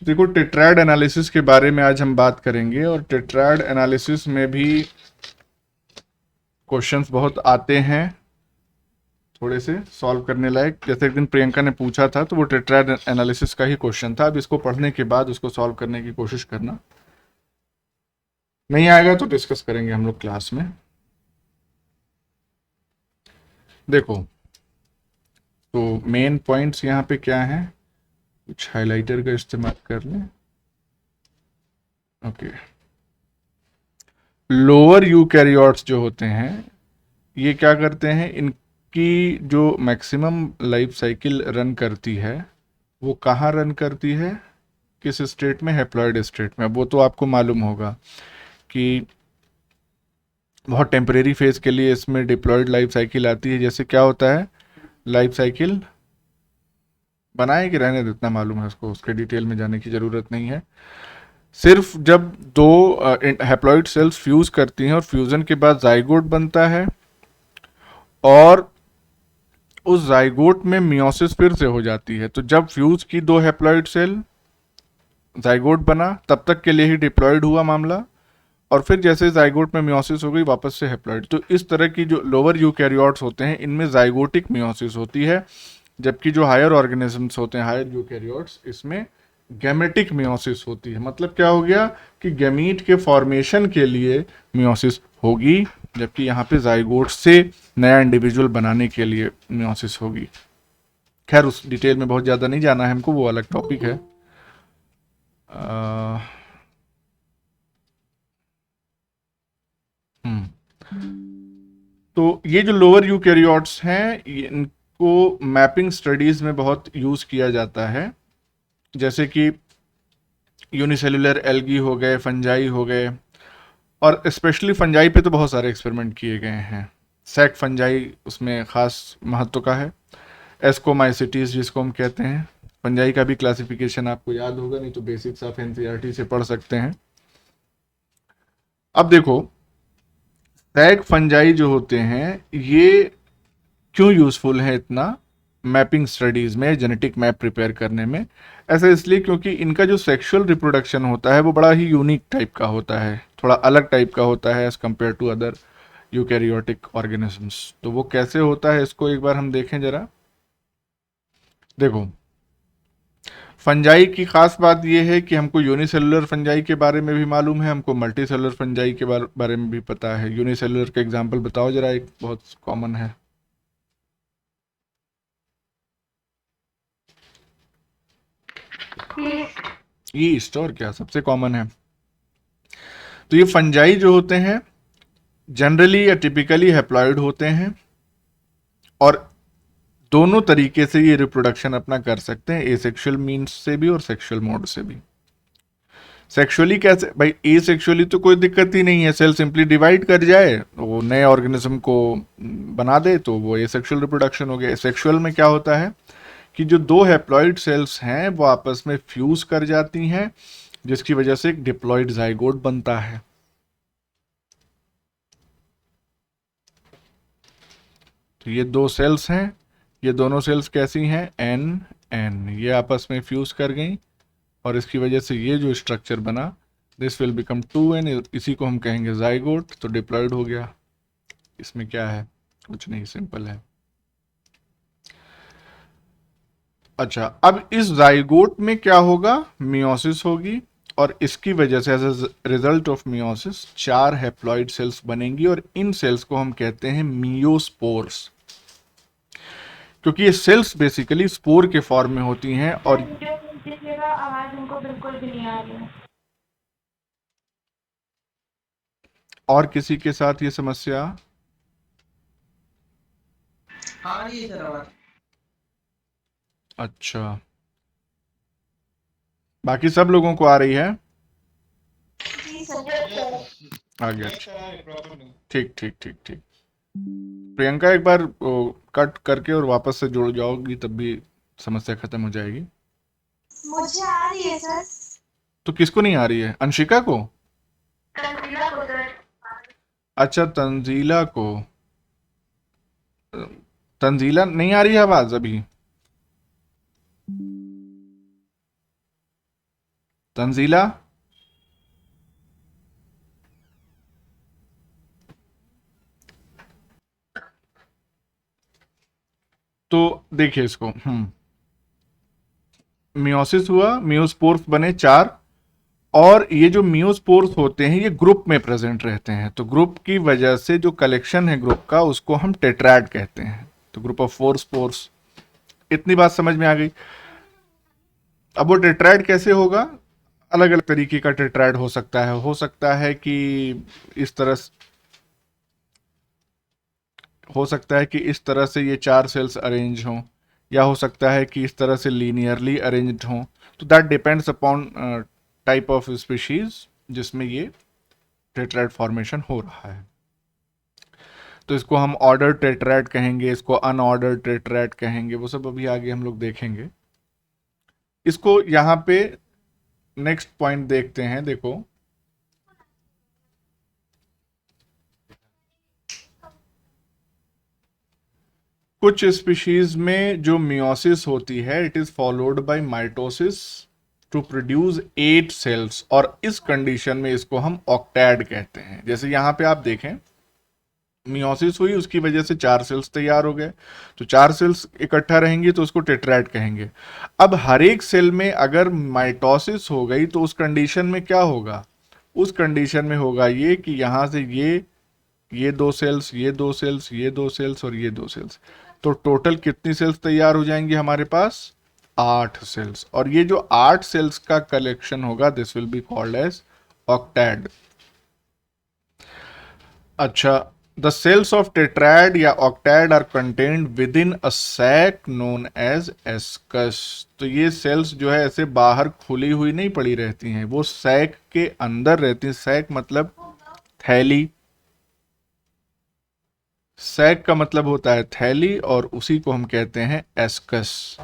तो देखो, टेट्रायड एनालिसिस के बारे में आज हम बात करेंगे, और टेट्रायड एनालिसिस में भी क्वेश्चंस बहुत आते हैं, थोड़े से सॉल्व करने लायक। जैसे एक दिन प्रियंका ने पूछा था, तो वो टेट्रायड एनालिसिस का ही क्वेश्चन था। अब इसको पढ़ने के बाद उसको सॉल्व करने की कोशिश करना, नहीं आएगा तो डिस्कस करेंगे हम लोग क्लास में। देखो, तो मेन पॉइंट्स यहाँ पे क्या हैं, कुछ हाइलाइटर का इस्तेमाल कर लें। ओके, लोअर यूकैरियोट्स जो होते हैं, ये क्या करते हैं, इनकी जो मैक्सिमम लाइफ साइकिल रन करती है, वो कहाँ रन करती है, किस स्टेट में, हैप्लॉइड स्टेट में। वो तो आपको मालूम होगा कि बहुत टेम्परेरी फेज के लिए इसमें डिप्लॉयड लाइफ साइकिल आती है। जैसे क्या होता है, लाइफ साइकिल बनाए कि रहने दो, इतना मालूम है उसको, उसके डिटेल में जाने की ज़रूरत नहीं है। सिर्फ जब दो हैप्लॉइड सेल्स फ्यूज करती हैं और फ्यूजन के बाद जाइगोट बनता है, और उस जाइगोट में मियोसिस फिर से हो जाती है। तो जब फ्यूज की दो हैप्लॉइड सेल, जाइगोट बना, तब तक के लिए ही डिप्लॉयड हुआ मामला, और फिर जैसे जाइगोट में मियोसिस हो गई, वापस से हैप्लॉइड। तो इस तरह की जो लोअर यूकैरियोट्स होते हैं, इनमें जाइगोटिक मियोसिस होती है, जबकि जो हायर ऑर्गेनिजम्स होते हैं, हायर यूकैरियोट्स, इसमें गैमेटिक मियोसिस होती है। मतलब क्या हो गया कि गैमीट के फॉर्मेशन के लिए मियोसिस होगी, जबकि यहाँ पे जाइगोट से नया इंडिविजुअल बनाने के लिए मियोसिस होगी। खैर, उस डिटेल में बहुत ज़्यादा नहीं जाना है हमको, वो अलग टॉपिक है। अ, तो ये जो लोअर यूकैरियोट्स हैं, इनको मैपिंग स्टडीज में बहुत यूज़ किया जाता है। जैसे कि यूनिसेलुलर एल्गी हो गए, फंजाई हो गए, और स्पेशली फंजाई पे तो बहुत सारे एक्सपेरिमेंट किए गए हैं। सैक फंजाई उसमें खास महत्व का है। एस्कोमाइसिटीज जिसको हम कहते हैं, फंजाई का भी क्लासिफिकेशन आपको याद होगा, नहीं तो बेसिक्स ऑफ एनसीईआरटी से पढ़ सकते हैं। अब देखो, सैक फंजाई जो होते हैं, ये क्यों यूजफुल है इतना मैपिंग स्टडीज में, जेनेटिक मैप प्रिपेयर करने में। ऐसा इसलिए क्योंकि इनका जो सेक्सुअल रिप्रोडक्शन होता है, वो बड़ा ही यूनिक टाइप का होता है, थोड़ा अलग टाइप का होता है as compare to other eukaryotic organisms. तो वो कैसे होता है, इसको एक बार हम देखें जरा। देखो, फंजाई की खास बात यह है कि हमको यूनिसेलुलर फंजाई के बारे में भी मालूम है, हमको मल्टी सेलुलर फंजाई के बारे में भी पता है। यूनिसेलुलर का एग्जांपल बताओ जरा, एक बहुत कॉमन है। ईस्ट, और क्या सबसे कॉमन है। तो ये फंजाई जो होते हैं, जनरली या टिपिकली हैप्लॉइड होते हैं, और दोनों तरीके से ये रिप्रोडक्शन अपना कर सकते हैं, एसेक्सुअल मीन्स से भी और सेक्सुअल मोड से भी। सेक्सुअली कैसे भाई, एसेक्सुअली तो कोई दिक्कत ही नहीं है, सेल सिंपली डिवाइड कर जाए, वो नए ऑर्गेनिज्म को बना दे, तो वो एसेक्सुअल रिप्रोडक्शन हो गया। सेक्सुअल में क्या होता है कि जो दो हैप्लॉइड सेल्स हैं, वो आपस में फ्यूज कर जाती हैं, जिसकी वजह से एक डिप्लॉइड जाइगोट बनता है। तो ये दो सेल्स हैं, ये दोनों सेल्स कैसी हैं, एन एन, ये आपस में फ्यूज कर गई, और इसकी वजह से ये जो स्ट्रक्चर बना, दिस विल बिकम 2n, इसी को हम कहेंगे जाइगोट। तो डिप्लॉयड हो गया। इसमें क्या है, कुछ नहीं, सिंपल है। अच्छा, अब इस जाइगोट में क्या होगा, मियोसिस होगी, और इसकी वजह से as a result of meiosis 4 haploid cells बनेंगी, और इन सेल्स को हम कहते हैं मियोस्पोर्स, क्योंकि ये सेल्स बेसिकली स्पोर के फॉर्म में होती हैं। और जो दीजिएगा, आवाज उनको बिल्कुल भी नहीं आ रही है। किसी के साथ ये समस्या, आ रही है सर आवाज। अच्छा, बाकी सब लोगों को आ रही है, जी सर। आ गया, ठीक ठीक ठीक ठीक। प्रियंका, एक बार कट करके और वापस से जुड़ जाओगी, तब भी समस्या खत्म हो जाएगी। मुझे आ रही है सर। तो किसको नहीं आ रही है, अंशिका को? तंजीला को सर। अच्छा, तंजीला को। तंजीला नहीं आ रही है आवाज अभी? तंजीला, तो देखिए इसको, मियोसिस हुआ, मियोस्पोर्स बने 4, और ये जो मियोस्पोर्स होते हैं ये ग्रुप में प्रेजेंट रहते हैं, तो ग्रुप की वजह से जो कलेक्शन है ग्रुप का उसको हम टेट्राड कहते हैं, तो ग्रुप ऑफ 4 स्पोर्स। इतनी बात समझ में आ गई। अब वो टेट्राड कैसे होगा? अलग अलग तरीके का टेट्राड हो सकता है कि इस तरह, हो सकता है कि इस तरह से ये 4 सेल्स अरेंज हों, या हो सकता है कि इस तरह से लीनियरली अरेंज्ड हों, तो that depends upon type of species जिसमें ये टेट्राड फॉर्मेशन हो रहा है। तो इसको हम ऑर्डर टेट्राड कहेंगे, इसको अनऑर्डर टेट्राड कहेंगे, वो सब अभी आगे हम लोग देखेंगे। इसको यहाँ पे नेक्स्ट पॉइंट देखते हैं, देखो कुछ स्पीशीज में जो मियोसिस होती है it is followed by mitosis to produce 8 cells, और इस कंडीशन में इसको हम ऑक्टैड कहते हैं। जैसे यहां पे आप देखें, मियोसिस हुई, उसकी वजह से 4 सेल्स तैयार हो गए, तो 4 सेल्स इकट्ठा रहेंगी तो उसको टेट्राड कहेंगे। अब हर एक सेल में अगर माइटोसिस हो गई तो उस कंडीशन में क्या होगा? उस कंडीशन में होगा ये कि यहां से ये 2 सेल्स, ये 2 सेल्स, ये 2 सेल्स और ये 2 सेल्स, तो टोटल कितनी सेल्स तैयार हो जाएंगी हमारे पास? 8 सेल्स। और ये जो 8 सेल्स का कलेक्शन होगा this will be called as octad. अच्छा, द सेल्स ऑफ टेट्राड या octad are contained within a sac known as ascus. तो ये सेल्स जो है ऐसे बाहर खुली हुई नहीं पड़ी रहती हैं, वो सैक के अंदर रहती हैं। सैक मतलब थैली, सैक का मतलब होता है थैली, और उसी को हम कहते हैं एस्कस।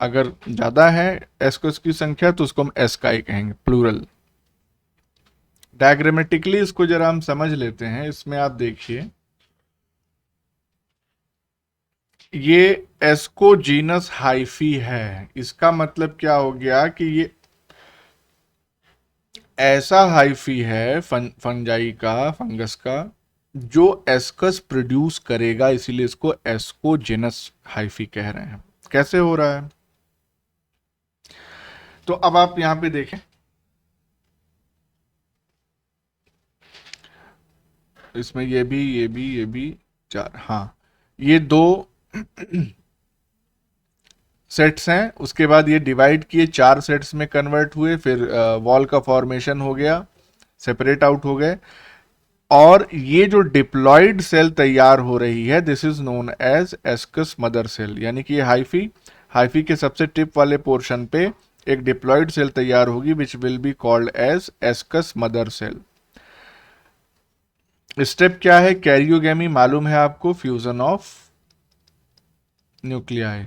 अगर ज्यादा है एस्कस की संख्या तो उसको हम एस्काई कहेंगे, प्लूरल। डायग्रामेटिकली इसको जरा हम समझ लेते हैं। इसमें आप देखिए, ये एस्कोजीनस हाइफी है, इसका मतलब क्या हो गया कि ये ऐसा हाइफी है फंजाई का, फंगस का, जो एस्कस प्रोड्यूस करेगा, इसीलिए इसको एस्कोजेनस हाइफी कह रहे हैं। कैसे हो रहा है? तो अब आप यहां पे देखें, इसमें ये भी 4, हाँ, ये 2 सेट्स हैं, उसके बाद ये डिवाइड किए, 4 सेट्स में कन्वर्ट हुए, फिर वॉल का फॉर्मेशन हो गया, सेपरेट आउट हो गए, और ये जो डिप्लॉयड सेल तैयार हो रही है this is known as ascus mother cell. यानी कि ये हाइफी के सबसे टिप वाले पोर्शन पे एक डिप्लॉयड सेल तैयार होगी which will be called as ascus mother cell. Step क्या है? कैरियोगेमी मालूम है आपको, फ्यूजन ऑफ न्यूक्लियाई।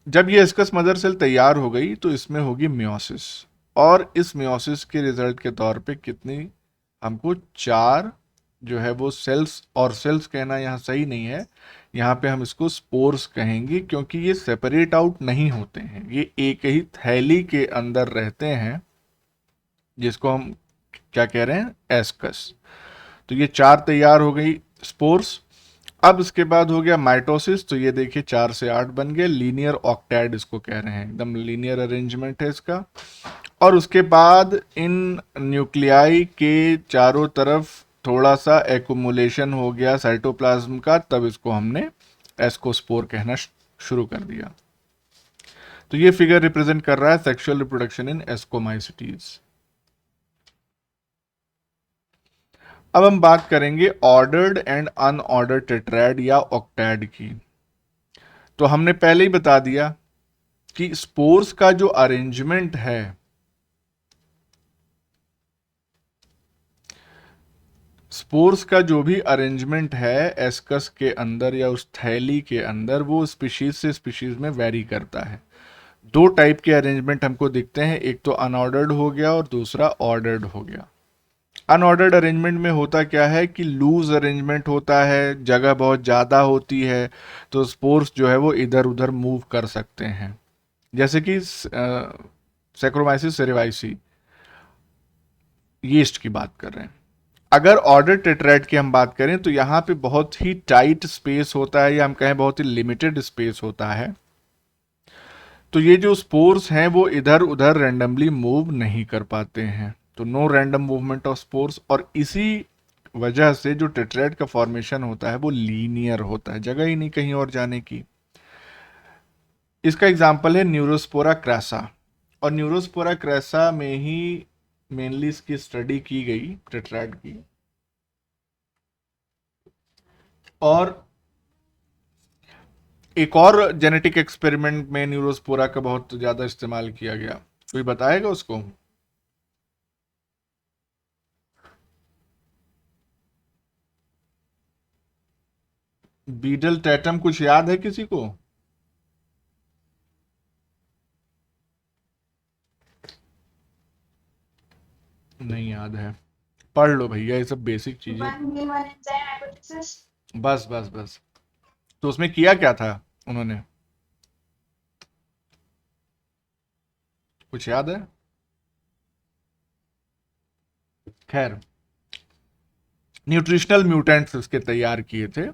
जब ये एस्कस मदर सेल तैयार हो गई तो इसमें होगी मियोसिस, और इस मियोसिस के रिजल्ट के तौर पे कितनी हमको 4 जो है वो सेल्स, और सेल्स कहना यहाँ सही नहीं है, यहाँ पे हम इसको स्पोर्स कहेंगे, क्योंकि ये सेपरेट आउट नहीं होते हैं, ये एक ही थैली के अंदर रहते हैं, जिसको हम क्या कह रहे हैं? एस्कस। तो ये 4 तैयार हो गई स्पोर्स। अब इसके बाद हो गया माइटोसिस, तो ये देखिए 4 से 8 बन गए, लीनियर ऑक्टैड इसको कह रहे हैं, एकदम लीनियर अरेंजमेंट है इसका। और उसके बाद इन न्यूक्लियाई के चारों तरफ थोड़ा सा एक्युमुलेशन हो गया साइटोप्लाज्म का, तब इसको हमने एस्कोस्पोर कहना शुरू कर दिया। तो ये फिगर रिप्रेजेंट कर रहा है सेक्सुअल रिप्रोडक्शन इन एस्कोमाइसिटीज। अब हम बात करेंगे ऑर्डर्ड एंड अनऑर्डर्ड टेट्राड या ऑक्टैड की। तो हमने पहले ही बता दिया कि स्पोर्स का जो अरेंजमेंट है, स्पोर्स का जो भी अरेंजमेंट है एस्कस के अंदर या उस थैली के अंदर, वो स्पीशीज से स्पीशीज में वेरी करता है। 2 टाइप के अरेंजमेंट हमको दिखते हैं, एक तो अनऑर्डर्ड हो गया और दूसरा ऑर्डर्ड हो गया। अनऑर्डर्ड अरेंजमेंट में होता क्या है कि लूज अरेंजमेंट होता है, जगह बहुत ज़्यादा होती है, तो स्पोर्स जो है वो इधर उधर मूव कर सकते हैं। जैसे कि सैक्रोमाइसिस सेरेवाइसी, यीस्ट की बात कर रहे हैं। अगर ऑर्डर टेट्राइड की हम बात करें तो यहाँ पे बहुत ही टाइट स्पेस होता है, या हम कहें बहुत ही लिमिटेड स्पेस होता है, तो ये जो स्पोर्स हैं वो इधर उधर रैंडमली मूव नहीं कर पाते हैं, तो no random movement of spores. और इसी वजह से जो टेट्राइड का फॉर्मेशन होता है वो लीनियर होता है, जगह ही नहीं कहीं और जाने की। इसका एग्जाम्पल है न्यूरोस्पोरा क्रैसा, और न्यूरोस्पोरा क्रैसा में ही मेनली इसकी स्टडी की गई टेट्राइड की। और एक और जेनेटिक एक्सपेरिमेंट में न्यूरोस्पोरा का बहुत ज्यादा इस्तेमाल किया गया, कोई बताएगा उसको? बीडल टैटम कुछ याद है किसी को? नहीं याद है, पढ़ लो भैया, ये सब बेसिक चीजें। 1B1 enzyme hypothesis. बस बस बस। तो उसमें किया क्या था उन्होंने, कुछ याद है? खैर, न्यूट्रिशनल म्यूटेंट्स उसके तैयार किए थे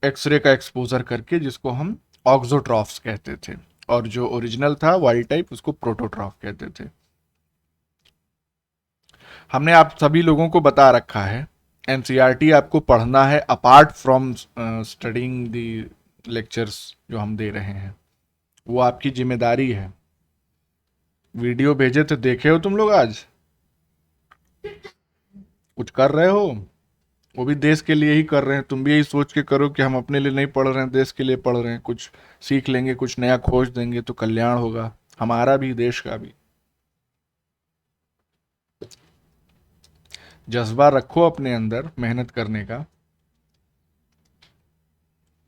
एक्सरे का एक्सपोजर करके, जिसको हम ऑक्सोट्रॉफ्स कहते थे, और जो ओरिजिनल था वाइल्ड टाइप उसको प्रोटोट्रॉफ कहते थे। हमने आप सभी लोगों को बता रखा है, एनसीईआरटी आपको पढ़ना है apart from studying the lectures जो हम दे रहे हैं, वो आपकी जिम्मेदारी है। वीडियो भेजे थे, देखे हो तुम लोग? आज कुछ कर रहे हो? वो भी देश के लिए ही कर रहे हैं, तुम भी यही सोच के करो कि हम अपने लिए नहीं पढ़ रहे हैं, देश के लिए पढ़ रहे हैं, कुछ सीख लेंगे, कुछ नया खोज देंगे तो कल्याण होगा हमारा भी, देश का भी। जज्बा रखो अपने अंदर मेहनत करने का,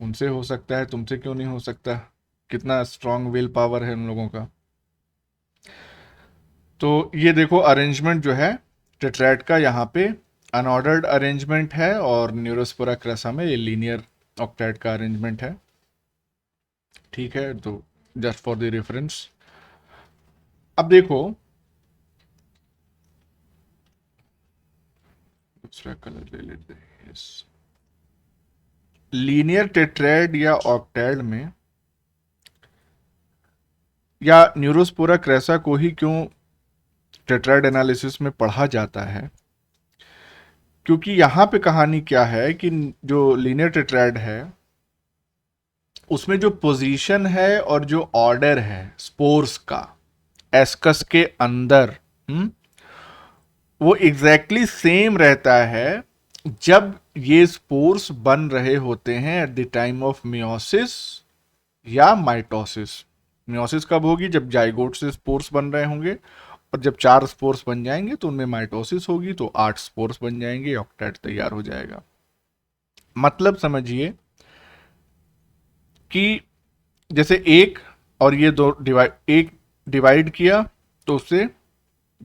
उनसे हो सकता है, तुमसे क्यों नहीं हो सकता? कितना स्ट्रांग विल पावर है उन लोगों का। तो ये देखो अरेंजमेंट जो है टेट्राइड का, यहाँ पे अनऑर्डर्ड अरेंजमेंट है, और न्यूरोस्पोरा क्रेसा में ये लीनियर ऑक्टाइड का अरेंजमेंट है। ठीक है, तो जस्ट फॉर द रेफरेंस। अब देखो दूसरा कलर ले लेते हैं। लीनियर टेट्राइड या ऑक्टाइड में, या न्यूरोस्पोरा क्रेसा को ही क्यों टेट्राइड एनालिसिस में पढ़ा जाता है, क्योंकि यहां पे कहानी क्या है कि जो लीनियर टेट्राइड है उसमें जो पोजीशन है और जो ऑर्डर है स्पोर्स का एस्कस के अंदर, वो एग्जैक्टली सेम रहता है जब ये स्पोर्स बन रहे होते हैं at the time of meiosis या माइटोसिस। मियोसिस कब होगी? जब जाइगोट से स्पोर्स बन रहे होंगे, और जब 4 स्पोर्स बन जाएंगे तो उनमें माइटोसिस होगी, तो 8 स्पोर्स बन जाएंगे, ऑक्टेट तैयार हो जाएगा। मतलब समझिए कि जैसे एक और ये दो डिवाइड, एक डिवाइड किया तो उससे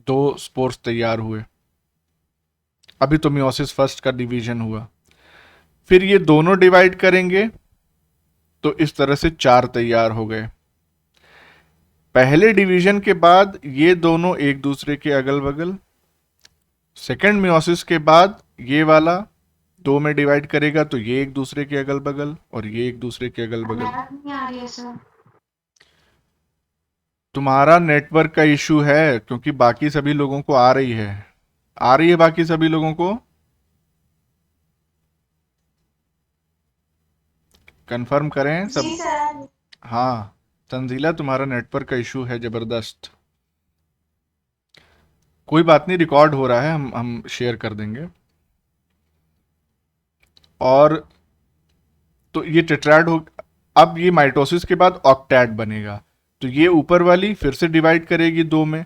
2 स्पोर्स तैयार हुए, अभी तो मियोसिस फर्स्ट का डिवीजन हुआ। फिर ये दोनों डिवाइड करेंगे तो इस तरह से 4 तैयार हो गए। पहले डिवीजन के बाद ये दोनों एक दूसरे के अगल बगल, सेकेंड मियोसिस के बाद ये वाला 2 में डिवाइड करेगा तो ये एक दूसरे के अगल बगल और ये एक दूसरे के अगल बगल। आवाज नहीं आ रही है सर। तुम्हारा नेटवर्क का इशू है, क्योंकि बाकी सभी लोगों को आ रही है, आ रही है बाकी सभी लोगों को। कंफर्म करें सब? जी सर। हाँ, तंजीला तुम्हारा नेटवर्क का इशू है जबरदस्त। कोई बात नहीं, रिकॉर्ड हो रहा है, हम शेयर कर देंगे। और तो ये टेट्राइड हो, अब ये माइटोसिस के बाद ऑक्टैड बनेगा, तो ये ऊपर वाली फिर से डिवाइड करेगी 2 में।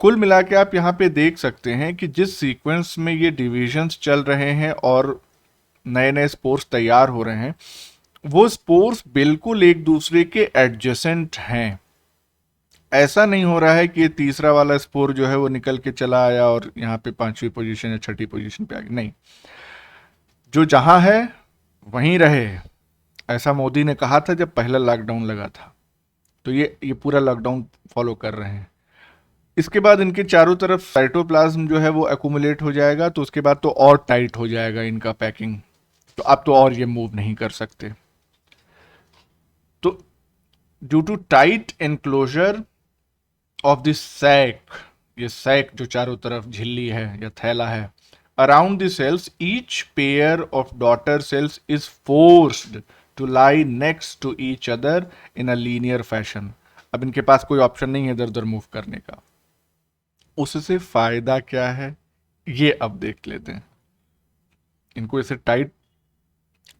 कुल मिला के आप यहाँ पे देख सकते हैं कि जिस सीक्वेंस में ये डिविजन्स चल रहे हैं और नए नए स्पोर्स तैयार हो रहे हैं, वो स्पोर्स बिल्कुल एक दूसरे के एडजेसेंट हैं। ऐसा नहीं हो रहा है कि ये तीसरा वाला स्पोर जो है वो निकल के चला आया और यहाँ पे 5वीं पोजीशन या 6ठी पोजीशन पे आ गया, नहीं, जो जहां है वहीं रहे। ऐसा मोदी ने कहा था जब पहला लॉकडाउन लगा था, तो ये पूरा लॉकडाउन फॉलो कर रहे हैं। इसके बाद इनके चारों तरफ साइटोप्लाज्म जो है वो एक्यूमुलेट हो जाएगा, तो उसके बाद तो और टाइट हो जाएगा इनका पैकिंग, तो अब तो और ये मूव नहीं कर सकते। तो due to tight enclosure of this sac, ये सैक जो चारों तरफ झिल्ली है या थैला है, around the cells each pair of daughter cells is forced to lie next to each other in a linear fashion. अब इनके पास कोई ऑप्शन नहीं है इधर उधर मूव करने का। उससे फायदा क्या है ये अब देख लेते हैं। इनको ऐसे टाइट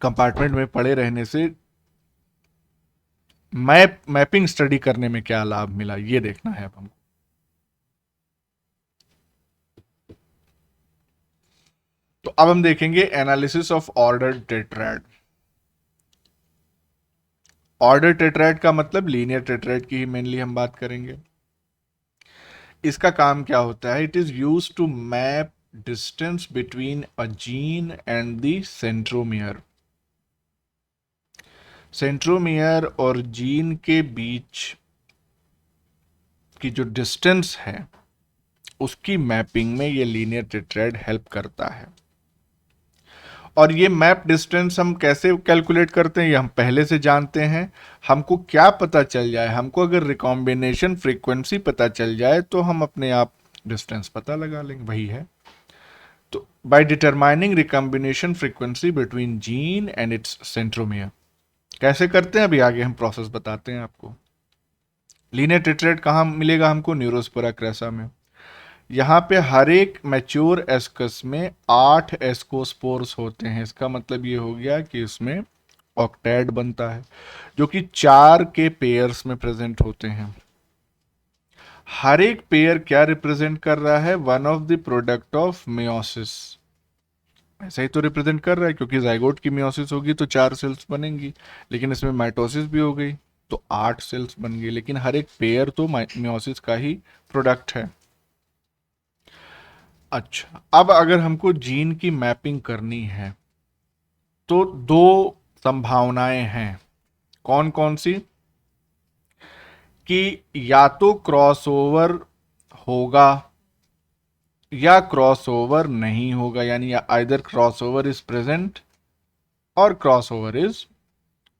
कंपार्टमेंट में पड़े रहने से मैपिंग स्टडी करने में क्या लाभ मिला ये देखना है अब हमको। तो अब हम देखेंगे analysis of order tetrad. Order tetrad का मतलब लीनियर टेट्राड की ही मेनली हम बात करेंगे। इसका काम क्या होता है? It is use to map distance between a gene and the centromere. Centromere और जीन के बीच की जो डिस्टेंस है उसकी मैपिंग में ये लीनियर टेट्राड हेल्प करता है। और ये मैप डिस्टेंस हम कैसे कैलकुलेट करते हैं ये हम पहले से जानते हैं। हमको क्या पता चल जाए, हमको अगर रिकॉम्बिनेशन फ्रीक्वेंसी पता चल जाए तो हम अपने आप डिस्टेंस पता लगा लेंगे, वही है। तो by determining recombination frequency between gene and its centromere. कैसे करते हैं अभी आगे हम प्रोसेस बताते हैं आपको। लीनियर टेट्राड कहाँ मिलेगा हमको? न्यूरोस्पोरा क्रेसा में। यहाँ पे हर एक मैच्योर एस्कस में 8 एस्कोस्पोर्स होते हैं। इसका मतलब ये हो गया कि इसमें ऑक्टेट बनता है जो कि 4 के पेयर्स में प्रेजेंट होते हैं। हर एक पेयर क्या रिप्रेजेंट कर रहा है? One of the product of meiosis. ऐसा ही तो रिप्रेजेंट कर रहा है क्योंकि जाइगोट की मियोसिस होगी तो 4 सेल्स बनेंगी, लेकिन इसमें माइटोसिस भी हो गई तो 8 सेल्स बन गई, लेकिन हर एक पेयर तो मियोसिस का ही प्रोडक्ट है। अच्छा, अब अगर हमको जीन की मैपिंग करनी है तो 2 संभावनाएं हैं। कौन कौन सी? कि या तो क्रॉसओवर होगा या क्रॉसओवर नहीं होगा, यानी आइदर क्रॉसओवर इज प्रेजेंट और क्रॉसओवर इज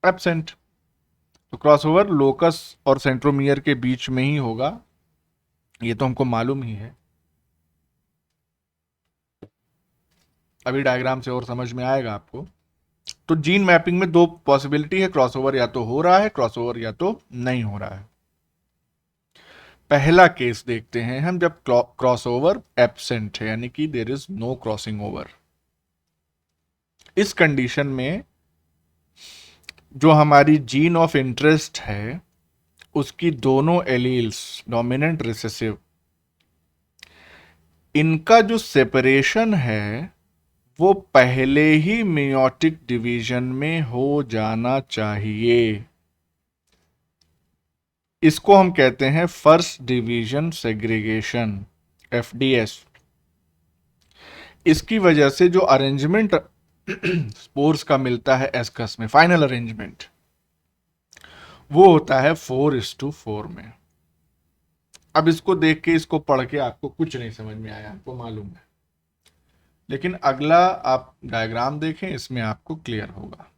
एब्सेंट। तो क्रॉसओवर लोकस और सेंट्रोमियर के बीच में ही होगा, ये तो हमको मालूम ही है। अभी डायग्राम से और समझ में आएगा आपको। तो जीन मैपिंग में 2 पॉसिबिलिटी है, क्रॉसओवर या तो हो रहा है, क्रॉसओवर या तो नहीं हो रहा है। पहला केस देखते हैं हम, जब क्रॉसओवर एब्सेंट है, यानी कि there is no crossing over. इस कंडीशन में जो हमारी जीन ऑफ इंटरेस्ट है उसकी दोनों एलील्स डोमिनेंट रिसेसिव, इनका जो सेपरेशन है वो पहले ही मेयोटिक डिवीजन में हो जाना चाहिए। इसको हम कहते हैं फर्स्ट डिवीजन सेग्रीगेशन, एफडीएस। इसकी वजह से जो अरेंजमेंट स्पोर्स का मिलता है एस्कस में, फाइनल अरेंजमेंट, वो होता है 4:4 में। अब इसको देख के, इसको पढ़ के आपको कुछ नहीं समझ में आया, आपको मालूम है, लेकिन अगला आप डायग्राम देखें, इसमें आपको क्लियर होगा।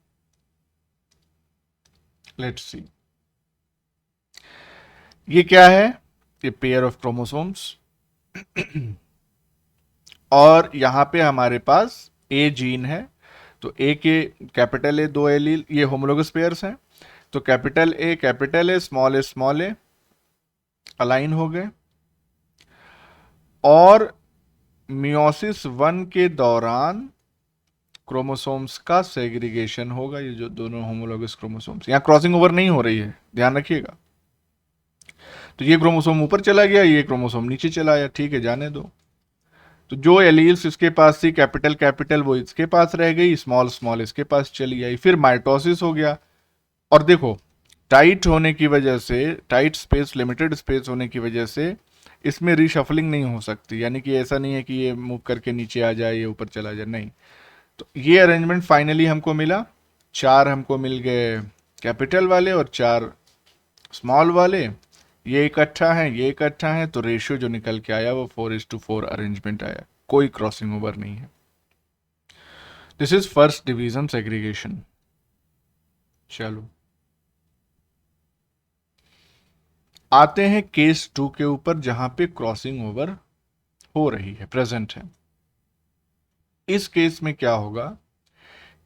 लेट्स सी, ये क्या है? ये पेयर ऑफ क्रोमोसोम्स और यहां पे हमारे पास ए जीन है, तो ए के कैपिटल ए 2 एलील, ये होमोलोगस पेयर्स हैं, तो capital A small A align हो गए। और मियोसिस 1 के दौरान क्रोमोसोम्स का सेग्रीगेशन होगा। ये जो दोनों होमोलोगस क्रोमोसोम्स, यहां क्रॉसिंग ओवर नहीं हो रही है, ध्यान रखिएगा। तो ये क्रोमोसोम ऊपर चला गया, ये क्रोमोसोम नीचे चला आया, ठीक है, जाने दो। तो जो एलील्स इसके पास थी कैपिटल वो इसके पास रह गई, स्मॉल इसके पास चली आई, फिर माइटोसिस हो गया। और देखो, टाइट होने की वजह से, टाइट स्पेस, लिमिटेड स्पेस होने की वजह से इसमें रीशफलिंग नहीं हो सकती, यानी कि ऐसा नहीं है कि ये मूव करके नीचे आ जाए, ये ऊपर चला जाए, नहीं। तो ये अरेंजमेंट फाइनली हमको मिला, 4 हमको मिल गए कैपिटल वाले और 4 स्मॉल वाले, ये इकट्ठा है, ये इकट्ठा है, तो रेशियो जो निकल के आया वो 4:4 अरेंजमेंट आया, कोई क्रॉसिंग ओवर नहीं है। This is first division segregation. चलो आते हैं केस 2 के ऊपर, जहां पे क्रॉसिंग ओवर हो रही है, प्रेजेंट है। इस केस में क्या होगा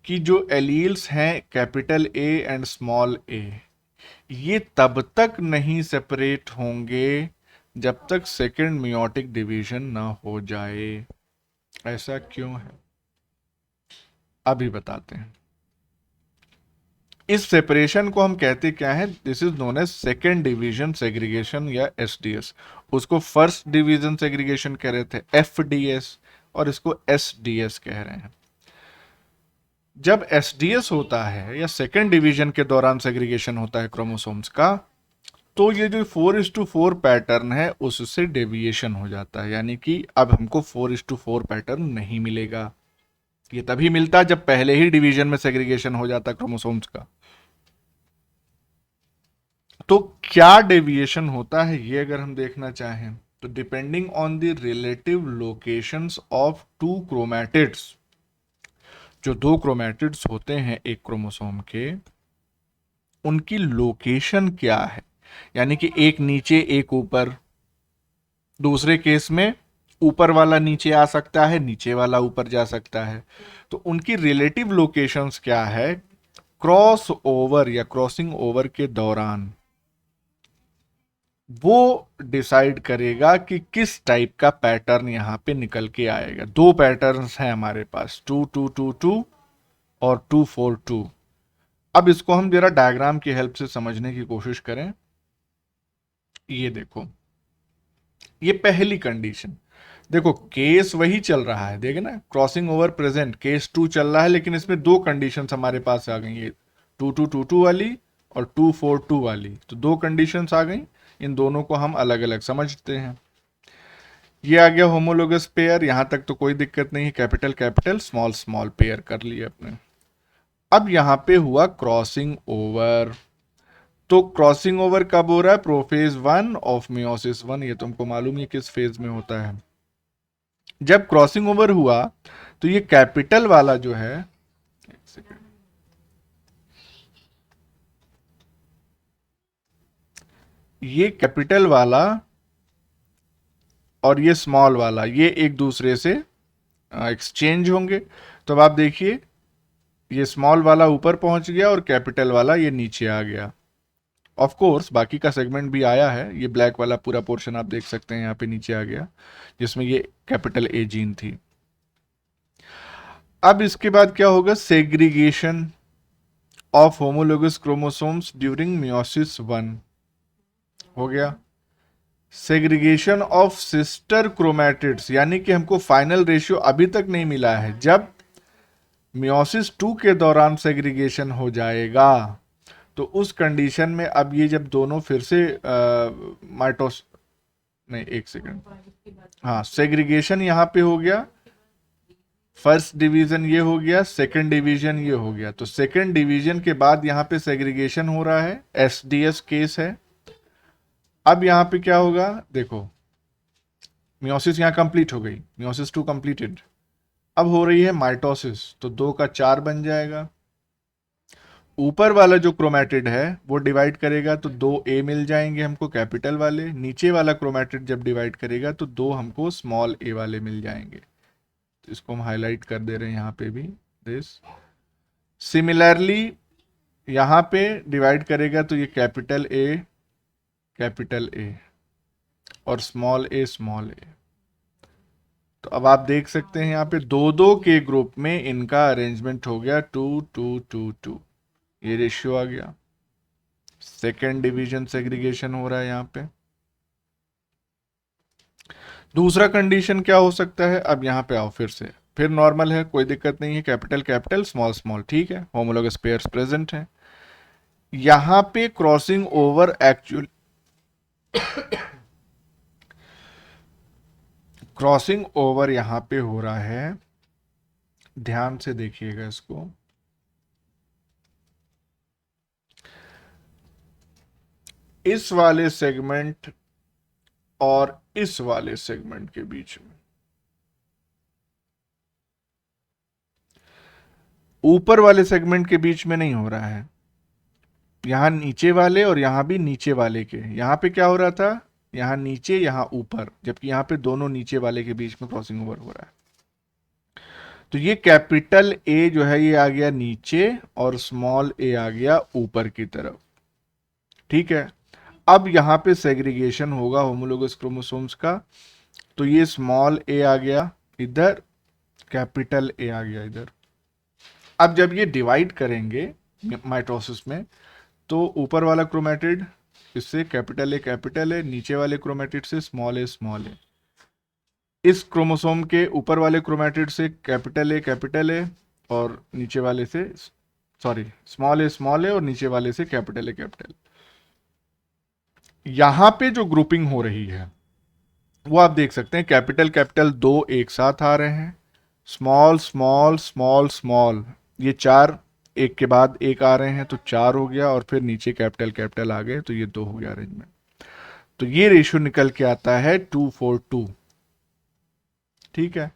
कि जो एलील्स हैं कैपिटल ए एंड स्मॉल ए, ये तब तक नहीं सेपरेट होंगे जब तक सेकंड मियोटिक डिवीजन ना हो जाए। ऐसा क्यों है अभी बताते हैं। इस सेपरेशन को हम कहते क्या है, this is known as second division segregation या एसडीएस। उसको फर्स्ट डिवीजन सेग्रीगेशन कह रहे थे, एफडीएस, और इसको एसडीएस कह रहे हैं। जब एसडीएस होता है या सेकेंड डिवीजन के दौरान सेग्रीगेशन होता है क्रोमोसोम्स का, तो ये जो 4:4 पैटर्न है उससे डेविएशन हो जाता है, यानी कि अब हमको 4:4 पैटर्न नहीं मिलेगा। ये तभी मिलता जब पहले ही डिवीजन में सेग्रीगेशन हो जाता क्रोमोसोम्स का। तो क्या डेविएशन होता है ये अगर हम देखना चाहें, तो depending on the relative locations of two chromatids, जो 2 क्रोमैटिड्स होते हैं एक क्रोमोसोम के, उनकी लोकेशन क्या है, यानी कि एक नीचे एक ऊपर, दूसरे केस में ऊपर वाला नीचे आ सकता है, नीचे वाला ऊपर जा सकता है, तो उनकी रिलेटिव लोकेशंस क्या है, क्रॉस ओवर या क्रॉसिंग ओवर के दौरान वो डिसाइड करेगा कि किस टाइप का पैटर्न यहां पे निकल के आएगा। 2 पैटर्न्स हैं हमारे पास, 2-2-2-2 और 2-4-2। अब इसको हम जरा डायग्राम की हेल्प से समझने की कोशिश करें। ये देखो, ये पहली कंडीशन, देखो केस वही चल रहा है, देखे ना, क्रॉसिंग ओवर प्रेजेंट, केस 2 चल रहा है, लेकिन इसमें 2 कंडीशंस हमारे पास आ गई, ये 2-2-2-2 वाली और 2-4-2 वाली, तो 2 कंडीशंस आ गई। इन दोनों को हम अलग अलग समझते हैं। ये आ गया होमोलोगस पेयर, यहां तक तो कोई दिक्कत नहीं है, capital capital small small pair कर लिए अपने। अब यहां पे हुआ क्रॉसिंग ओवर, तो क्रॉसिंग ओवर कब हो रहा है, प्रोफेज 1 ऑफ मियोसिस 1, ये तुमको मालूम है किस फेज में होता है। जब क्रॉसिंग ओवर हुआ तो ये कैपिटल वाला जो है, एक सेकेंड, ये कैपिटल वाला और ये स्मॉल वाला, ये एक दूसरे से एक्सचेंज होंगे। तो अब आप देखिए, ये स्मॉल वाला ऊपर पहुंच गया और कैपिटल वाला ये नीचे आ गया। ऑफ कोर्स बाकी का सेगमेंट भी आया है, ये ब्लैक वाला पूरा पोर्शन आप देख सकते हैं यहाँ पे नीचे आ गया, जिसमें ये कैपिटल ए जीन थी। अब इसके बाद क्या होगा, segregation of homologous chromosomes during meiosis 1 हो गया। सेग्रीगेशन ऑफ सिस्टर क्रोमैटिड्स, यानी कि हमको फाइनल रेशियो अभी तक नहीं मिला है, जब मियोसिस 2 के दौरान सेग्रीगेशन हो जाएगा तो उस कंडीशन में अब ये जब दोनों फिर से माइटोस, नहीं एक सेकंड, हाँ, सेग्रीगेशन यहां पे हो गया, फर्स्ट डिवीजन ये हो गया, सेकंड डिवीजन ये हो गया, तो सेकंड डिवीजन के बाद यहां पे सेग्रीगेशन हो रहा है, एसडीएस केस है। अब यहां पे क्या होगा, देखो मियोसिस यहां कंप्लीट हो गई, मियोसिस 2 कंप्लीटेड, अब हो रही है माइटोसिस, तो 2 का 4 बन जाएगा। ऊपर वाला जो क्रोमैटिड है वो डिवाइड करेगा तो 2 ए मिल जाएंगे हमको कैपिटल वाले, नीचे वाला क्रोमैटिड जब डिवाइड करेगा तो 2 हमको स्मॉल ए वाले मिल जाएंगे। तो इसको हम हाईलाइट कर दे रहे हैं यहाँ पे भी, दिस। सिमिलरली यहाँ पे डिवाइड करेगा तो ये कैपिटल ए और स्मॉल ए स्मॉल ए। तो अब आप देख सकते हैं यहाँ पे 2-2 के ग्रुप में इनका अरेंजमेंट हो गया 2-2-2-2, ये रेशियो आ गया। सेकेंड डिवीजन सेग्रीगेशन हो रहा है यहाँ पे। दूसरा कंडीशन क्या हो सकता है, अब यहाँ पे आओ, फिर नॉर्मल है, कोई दिक्कत नहीं है, कैपिटल कैपिटल स्मॉल स्मॉल, ठीक है, होमोलोगस पेयर्स प्रेजेंट हैं। यहां पे crossing over actual crossing over यहां पे हो रहा है, ध्यान से देखिएगा इसको। इस वाले सेगमेंट और इस वाले सेगमेंट के बीच में, ऊपर वाले सेगमेंट के बीच में नहीं हो रहा है, यहां नीचे वाले और यहां भी नीचे वाले के, यहां पे क्या हो रहा था, यहां नीचे यहां ऊपर, जबकि यहां पे दोनों नीचे वाले के बीच में क्रॉसिंग ओवर हो रहा है। तो ये कैपिटल ए जो है ये आ गया नीचे और स्मॉल ए आ गया ऊपर की तरफ, ठीक है। अब यहां पे सेग्रीगेशन होगा होमोलोगस क्रोमोसोम्स का, तो ये स्मॉल ए आ गया इधर, कैपिटल ए आ गया इधर। अब जब ये डिवाइड करेंगे माइटोसिस में, तो ऊपर वाला क्रोमेटिड इससे कैपिटल ए, नीचे वाले क्रोमेटिड से स्मॉल ए, इस क्रोमोसोम के ऊपर वाले क्रोमेटिड से कैपिटल ए और नीचे वाले से सॉरी स्मॉल ए और नीचे वाले से कैपिटल। यहां पे जो ग्रुपिंग हो रही है वो आप देख सकते हैं, कैपिटल दो एक साथ आ रहे हैं, स्मॉल ये चार एक के बाद एक आ रहे हैं, तो चार हो गया, और फिर नीचे कैपिटल आ गए, तो ये दो हो गया अरेंजमेंट। तो ये रेशियो निकल के आता है 2:4:2, ठीक है।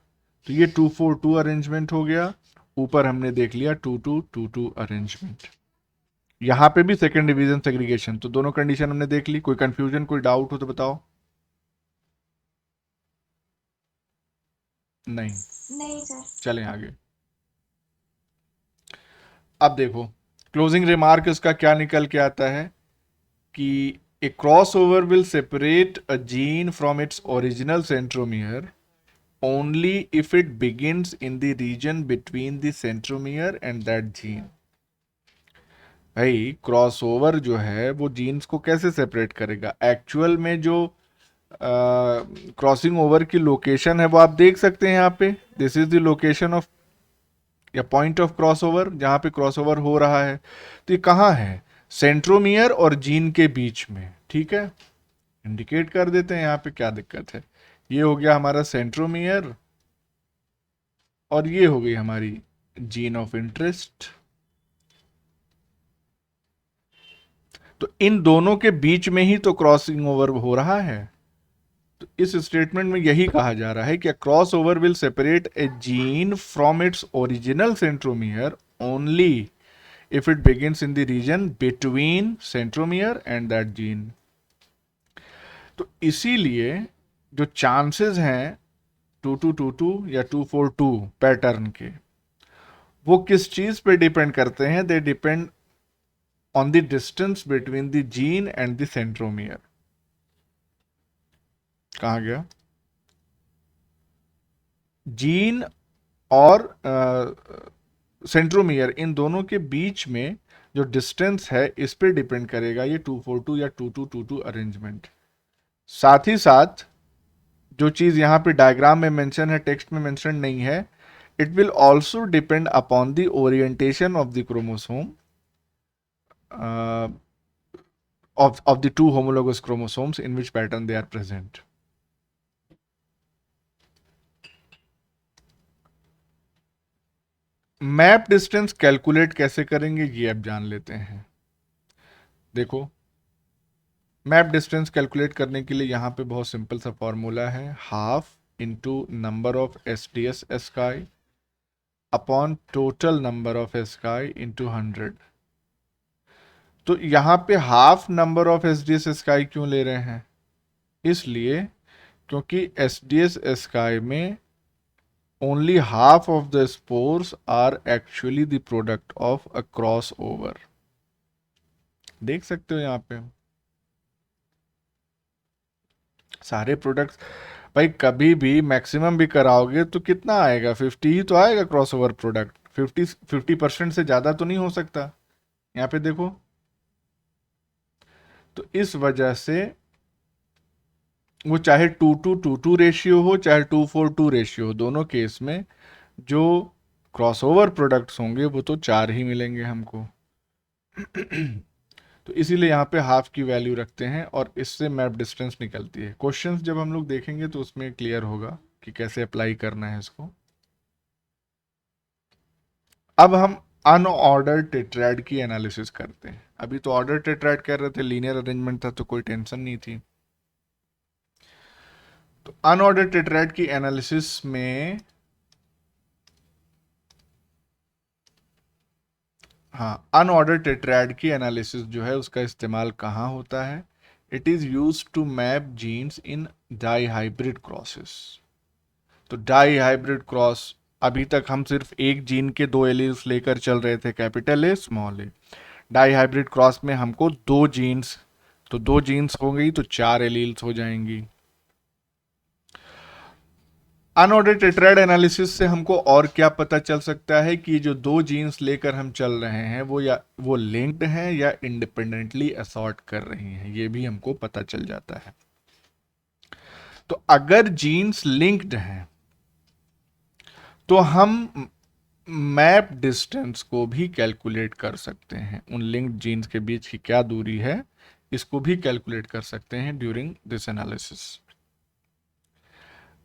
तो ये 2:4:2 अरेंजमेंट हो गया, ऊपर हमने देख लिया 2:2:2:2 अरेंजमेंट। यहां पे भी सेकेंड डिवीजन सेग्रीगेशन, तो दोनों कंडीशन हमने देख ली। कोई कंफ्यूजन, कोई डाउट हो तो बताओ। नहीं सर। चलें आगे। अब देखो क्लोजिंग रिमार्क इसका क्या निकल के आता है कि a crossover will separate a gene from its original centromere only if it begins in the region between the centromere and that gene. भाई क्रॉसओवर जो है वो जीन्स को कैसे सेपरेट करेगा, एक्चुअल में जो क्रॉसिंग ओवर की लोकेशन है वो आप देख सकते हैं यहाँ पे, this is the location of या पॉइंट ऑफ क्रॉसओवर, जहां पे क्रॉसओवर हो रहा है। तो ये कहाँ है, सेंट्रोमियर और जीन के बीच में, ठीक है। इंडिकेट कर देते हैं यहाँ पे, क्या दिक्कत है। ये हो गया हमारा सेंट्रोमियर और ये हो गई हमारी जीन ऑफ इंटरेस्ट। तो इन दोनों के बीच में ही तो क्रॉसिंग ओवर हो रहा है। तो इस स्टेटमेंट में यही कहा जा रहा है कि cross over will separate A gene from its original centromere only if it begins in the region between centromere and that gene। तो इसीलिए जो चांसेस हैं 2:2:2:2 या 2:4:2 पैटर्न के, वो किस चीज पे डिपेंड करते हैं, they depend on the distance between the gene and the centromere. कहा गया, जीन और सेंट्रोमियर इन दोनों के बीच में जो डिस्टेंस है इस पे डिपेंड करेगा ये 2:4:2 या 2:2:2:2 अरेंजमेंट। साथ ही साथ जो चीज यहां पे डायग्राम में मेंशन है, टेक्स्ट में मेंशन नहीं है, it will also depend upon the orientation of the chromosome of the two homologous chromosomes in which pattern they are present। Map distance calculate कैसे करेंगे ये अब जान लेते हैं। देखो मैप डिस्टेंस कैलकुलेट करने के लिए यहां पे बहुत सिंपल सा फॉर्मूला है, half into number of SDS ASCII upon total number of ASCII into 100। तो यहां पे half number of SDS ASCII क्यों ले रहे हैं, इसलिए क्योंकि SDS एस्काई में only half of the spores are actually the product of a crossover। देख सकते हो यहां पे सारे प्रोडक्ट्स, भाई कभी भी मैक्सिमम भी कराओगे तो कितना आएगा, 50 ही तो आएगा क्रॉसओवर प्रोडक्ट, 50% से ज्यादा तो नहीं हो सकता। यहाँ पे देखो, तो इस वजह से वो चाहे 2:2:2:2 रेशियो हो, चाहे 2:4:2 रेशियो हो, दोनों केस में जो क्रॉसओवर प्रोडक्ट्स होंगे वो तो 4 ही मिलेंगे हमको। तो इसीलिए यहाँ पे हाफ की वैल्यू रखते हैं और इससे मैप डिस्टेंस निकलती है। क्वेश्चंस जब हम लोग देखेंगे तो उसमें क्लियर होगा कि कैसे अप्लाई करना है इसको। अब हम अनऑर्डर्ड टेट्राइड की एनालिसिस करते हैं। अभी तो ऑर्डर टेट्राइड कर रहे थे, लीनियर अरेंजमेंट था तो कोई टेंशन नहीं थी। तो अनऑर्डर्ड टेट्राइड की एनालिसिस में हाँ, अनऑर्डर टेट्राइड की एनालिसिस जो है उसका इस्तेमाल कहाँ होता है? It is use to map genes in dihybrid crosses. तो डाई हाइब्रिड क्रॉस, अभी तक हम सिर्फ एक जीन के दो एलील्स लेकर चल रहे थे, capital A small A. Dihybrid cross में हमको दो जीन्स, तो दो जीन्स हो गई तो चार एलील्स हो जाएंगी। अनऑर्डर्ड टेट्राइड एनालिसिस से हमको और क्या पता चल सकता है कि जो दो जीन्स लेकर हम चल रहे हैं वो लिंक्ड हैं या इंडिपेंडेंटली असॉर्ट कर रही हैं, ये भी हमको पता चल जाता है। तो अगर जीन्स लिंक्ड हैं तो हम मैप डिस्टेंस को भी कैलकुलेट कर सकते हैं। उन लिंक्ड जीन्स के बीच की क्या दूरी है इसको भी कैलकुलेट कर सकते हैं ड्यूरिंग दिस एनालिसिस।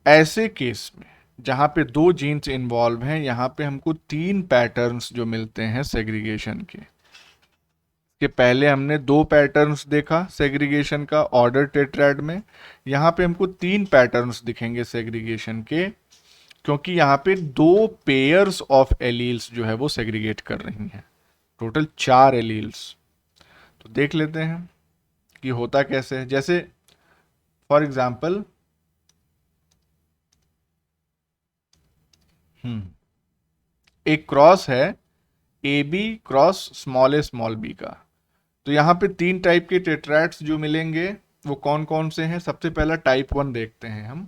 ऐसे केस में जहां पे दो जीन्स इन्वॉल्व हैं, यहां पे हमको तीन पैटर्न्स जो मिलते हैं सेग्रीगेशन के पहले हमने दो पैटर्न्स देखा सेग्रीगेशन का ऑर्डर टेट्राइड में, यहां पे हमको तीन पैटर्न्स दिखेंगे सेग्रीगेशन के, क्योंकि यहां पे दो पेयर्स ऑफ एलील्स जो है वो सेग्रीगेट कर रही हैं, टोटल चार एलील्स। तो देख लेते हैं कि होता कैसे है। जैसे फॉर एग्जाम्पल एक क्रॉस है A B cross small B का। तो यहाँ पे तीन टाइप के टेट्राइड्स जो मिलेंगे वो कौन कौन से हैं? सबसे पहला टाइप 1 देखते हैं हम।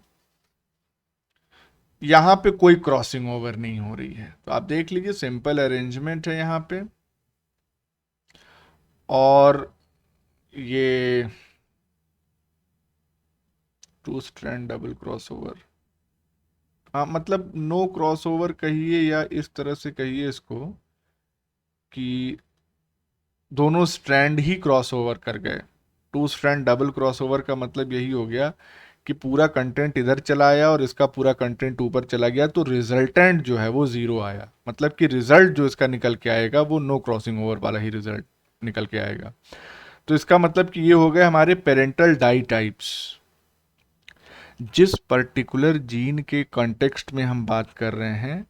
यहाँ पे कोई क्रॉसिंग ओवर नहीं हो रही है, तो आप देख लीजिए सिंपल अरेंजमेंट है यहाँ पे। और ये टू स्ट्रैंड डबल क्रॉसओवर, हाँ मतलब नो क्रॉसओवर कहिए या इस तरह से कहिए इसको कि दोनों स्ट्रैंड ही क्रॉसओवर कर गए। टू स्ट्रैंड डबल क्रॉसओवर का मतलब यही हो गया कि पूरा कंटेंट इधर चला आया और इसका पूरा कंटेंट ऊपर चला गया, तो रिजल्टेंट जो है वो जीरो आया। मतलब कि रिजल्ट जो इसका निकल के आएगा वो नो क्रॉसिंग ओवर वाला ही रिजल्ट निकल के आएगा। तो इसका मतलब कि ये हो गए हमारे पेरेंटल डाई टाइप्स। जिस पर्टिकुलर जीन के कंटेक्स्ट में हम बात कर रहे हैं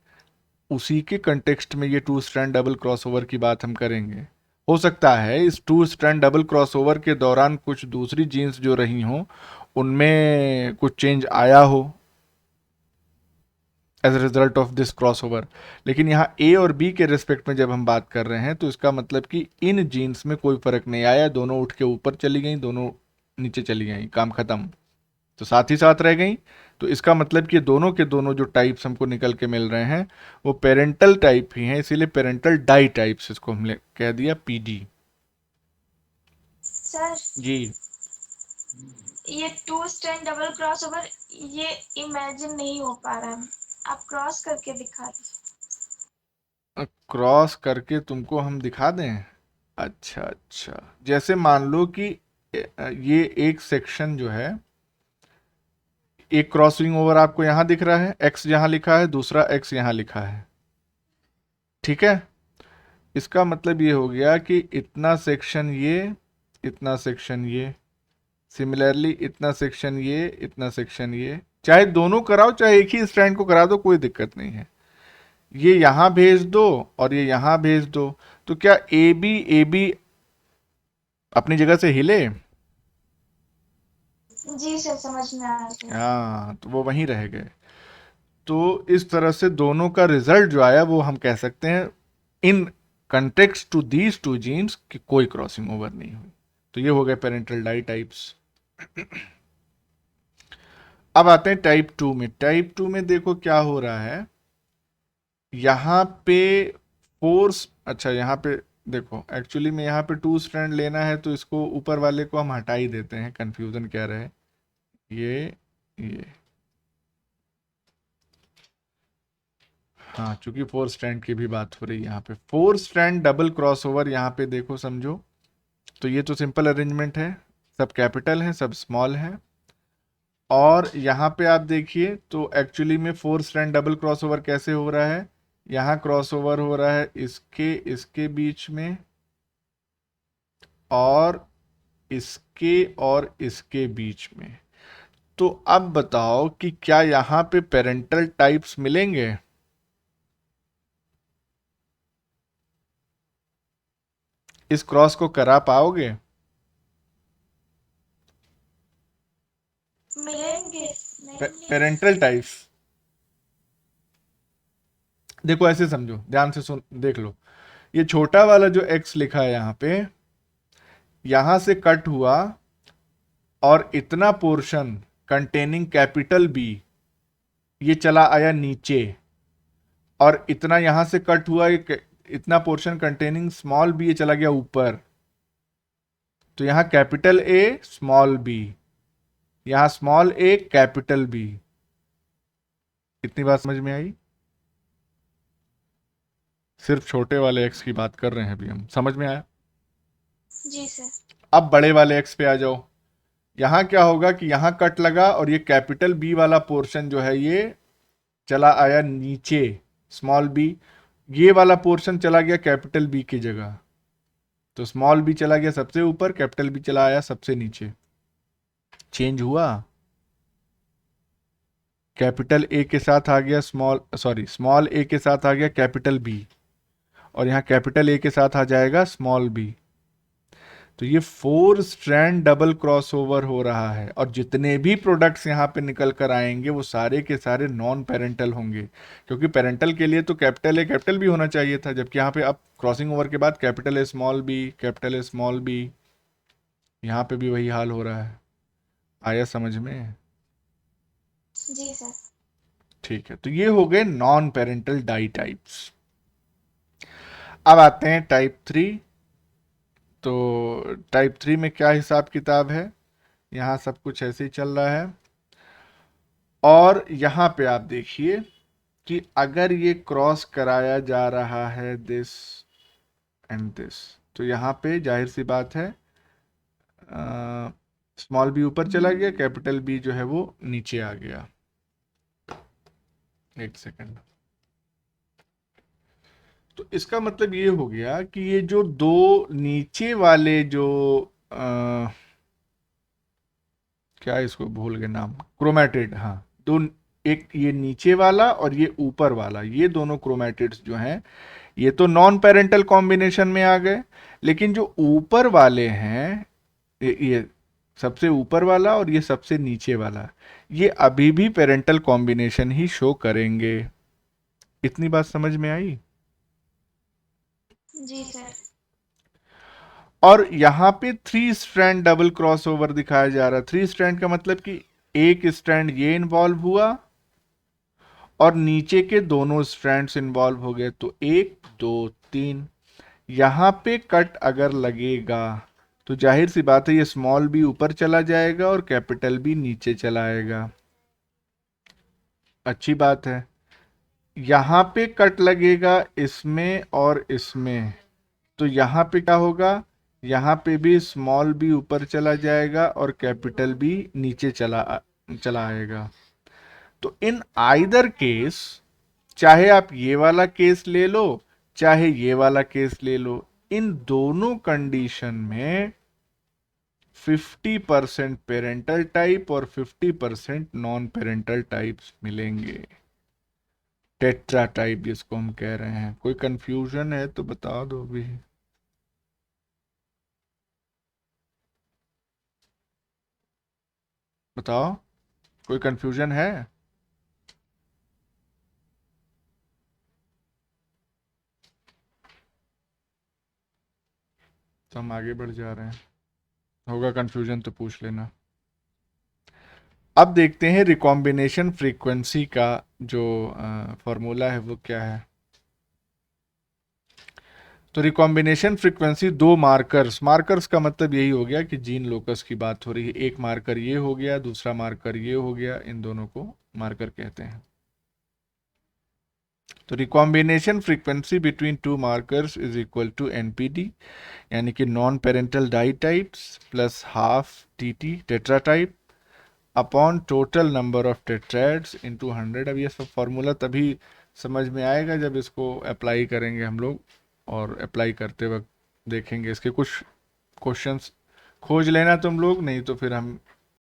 उसी के कंटेक्स्ट में ये टू स्ट्रैंड डबल क्रॉसओवर की बात हम करेंगे। हो सकता है इस टू स्ट्रैंड डबल क्रॉसओवर के दौरान कुछ दूसरी जीन्स जो रही हों उनमें कुछ चेंज आया हो as a result of this crossover, लेकिन यहाँ ए और बी के रिस्पेक्ट में जब हम बात कर रहे हैं तो इसका मतलब कि इन जीन्स में कोई फर्क नहीं आया, दोनों उठ के ऊपर चली गई, दोनों नीचे चली गई, काम खत्म, तो साथ ही साथ रह गई। तो इसका मतलब कि दोनों के दोनों जो टाइप्स हमको निकल के मिल रहे हैं वो पेरेंटल टाइप ही हैं, इसीलिए पेरेंटल डाई टाइप्स इसको हमने कह दिया पीडी। सर जी ये two strand double cross over ये इमेजिन नहीं हो पा रहा है, आप क्रॉस करके दिखा दीजिए। क्रॉस करके तुमको हम दिखा दें? अच्छा अच्छा, जैसे मान लो कि ये एक सेक्शन जो है, एक क्रॉसिंग ओवर आपको यहां दिख रहा है, एक्स यहां लिखा है, दूसरा एक्स यहां लिखा है, ठीक है। इसका मतलब ये हो गया कि इतना सेक्शन ये, इतना सेक्शन ये, सिमिलरली इतना सेक्शन ये, इतना सेक्शन ये, चाहे दोनों कराओ चाहे एक ही स्ट्रैंड को करा दो कोई दिक्कत नहीं है। ये यहां भेज दो और ये यहां भेज दो, तो क्या ए बी अपनी जगह से हिले? जी सर, समझ में आ गया। हाँ, तो वो वहीं रह गए। तो इस तरह से दोनों का रिजल्ट जो आया वो हम कह सकते हैं in context to these two genes कि कोई क्रॉसिंग ओवर नहीं हुई। तो ये हो गए पेरेंटल डाई टाइप्स। अब आते हैं टाइप 2 में। टाइप 2 में देखो क्या हो रहा है, यहाँ पे फोर्स, अच्छा यहाँ पे देखो एक्चुअली में यहाँ पे टू स्ट्रैंड लेना है तो इसको ऊपर वाले को हम हटा ही देते हैं, कंफ्यूजन क्या रहे। ये हाँ, चूंकि फोर स्ट्रैंड की भी बात हो रही है यहाँ पे, फोर स्ट्रैंड डबल क्रॉसओवर यहाँ पे देखो समझो तो ये तो सिंपल अरेंजमेंट है, सब कैपिटल हैं, सब स्मॉल हैं। और यहाँ पे आप देखिए तो एक्चुअली में 4 स्ट्रैंड डबल क्रॉसओवर कैसे हो रहा है, यहाँ क्रॉसओवर हो रहा है इसके बीच में, और इसके बीच में। तो अब बताओ कि क्या यहाँ पे पेरेंटल टाइप्स मिलेंगे? इस क्रॉस को करा पाओगे? मिलेंगे पेरेंटल टाइप्स देखो ऐसे समझो, ध्यान से सुन देख लो, ये छोटा वाला जो x लिखा है यहाँ पे, यहां से कट हुआ और इतना पोर्शन कंटेनिंग कैपिटल बी ये चला आया नीचे, और इतना यहां से कट हुआ, इतना पोर्शन कंटेनिंग स्मॉल बी ये चला गया ऊपर। तो यहां कैपिटल ए स्मॉल बी, यहां स्मॉल ए कैपिटल बी। इतनी बात समझ में आई? सिर्फ छोटे वाले एक्स की बात कर रहे हैं अभी हम, समझ में आया? जी सर। अब बड़े वाले एक्स पे आ जाओ। यहां क्या होगा कि यहां कट लगा और ये कैपिटल बी वाला पोर्शन जो है ये चला आया नीचे, स्मॉल बी, ये वाला पोर्शन चला गया कैपिटल बी की जगह। तो स्मॉल बी चला गया सबसे ऊपर, कैपिटल बी चला आया सबसे नीचे। चेंज हुआ, कैपिटल ए के साथ आ गया स्मॉल ए के साथ आ गया कैपिटल बी, और यहां कैपिटल ए के साथ आ जाएगा स्मॉल बी। तो ये 4 स्ट्रैंड डबल क्रॉसओवर हो रहा है, और जितने भी प्रोडक्ट्स यहाँ पे निकल कर आएंगे वो सारे के सारे नॉन पेरेंटल होंगे, क्योंकि पेरेंटल के लिए तो कैपिटल ए कैपिटल बी होना चाहिए था, जबकि यहाँ पे अब क्रॉसिंग ओवर के बाद capital A small B, capital A small B, यहाँ पे भी वही हाल हो रहा है। आया समझ में? जी सर। ठीक है, तो ये हो गए नॉन पेरेंटल डाई टाइप्स। अब आते हैं टाइप 3। तो टाइप 3 में क्या हिसाब किताब है? यहाँ सब कुछ ऐसे ही चल रहा है, और यहाँ पे आप देखिए कि अगर ये क्रॉस कराया जा रहा है दिस एंड दिस, तो यहाँ पे जाहिर सी बात है स्मॉल बी ऊपर चला गया, कैपिटल बी जो है वो नीचे आ गया। एक सेकंड। तो इसका मतलब ये हो गया कि ये जो दो नीचे वाले जो क्या इसको भूल गए नाम, क्रोमैटिड, हाँ, दो, एक ये नीचे वाला और ये ऊपर वाला, ये दोनों क्रोमैटिड्स जो हैं ये तो नॉन पेरेंटल कॉम्बिनेशन में आ गए, लेकिन जो ऊपर वाले हैं, ये सबसे ऊपर वाला और ये सबसे नीचे वाला, ये अभी भी पेरेंटल कॉम्बिनेशन ही शो करेंगे। इतनी बात समझ में आई? जी सर। और यहाँ पे 3 स्ट्रैंड डबल क्रॉसओवर दिखाया जा रहा है। 3 स्ट्रैंड का मतलब कि एक स्ट्रैंड ये इन्वॉल्व हुआ और नीचे के दोनों स्ट्रैंड्स इन्वॉल्व हो गए, तो 1 2 3। यहाँ पे कट अगर लगेगा तो जाहिर सी बात है ये स्मॉल बी ऊपर चला जाएगा और कैपिटल बी नीचे चला आएगा। अच्छी बात है। यहाँ पे कट लगेगा इसमें और इसमें, तो यहाँ पे क्या होगा, यहाँ पे भी स्मॉल बी ऊपर चला जाएगा और कैपिटल बी नीचे चला आएगा। तो इन आइदर केस, चाहे आप ये वाला केस ले लो चाहे ये वाला केस ले लो, इन दोनों कंडीशन में 50% पेरेंटल टाइप और 50% नॉन पेरेंटल टाइप्स मिलेंगे। टेट्रा टाइप जिसको हम कह रहे हैं। कोई कंफ्यूजन है तो बता दो भी। बताओ, कोई कंफ्यूजन है? तो हम आगे बढ़ जा रहे हैं, होगा कंफ्यूजन तो पूछ लेना। अब देखते हैं रिकॉम्बिनेशन फ्रीक्वेंसी का जो फॉर्मूला है वो क्या है। तो रिकॉम्बिनेशन फ्रीक्वेंसी, दो मार्कर्स का मतलब यही हो गया कि जीन लोकस की बात हो रही है। एक मार्कर ये हो गया, दूसरा मार्कर ये हो गया, इन दोनों को मार्कर कहते हैं। तो recombination frequency between two markers is equal to NPD, यानी कि non parental ditypes plus half TT tetratype upon total number of tetrads into 100। अब ये सब फॉर्मूला तभी समझ में आएगा जब इसको अप्लाई करेंगे हम लोग, और अप्लाई करते वक्त देखेंगे। इसके कुछ क्वेश्चंस खोज लेना तुम लोग, नहीं तो फिर हम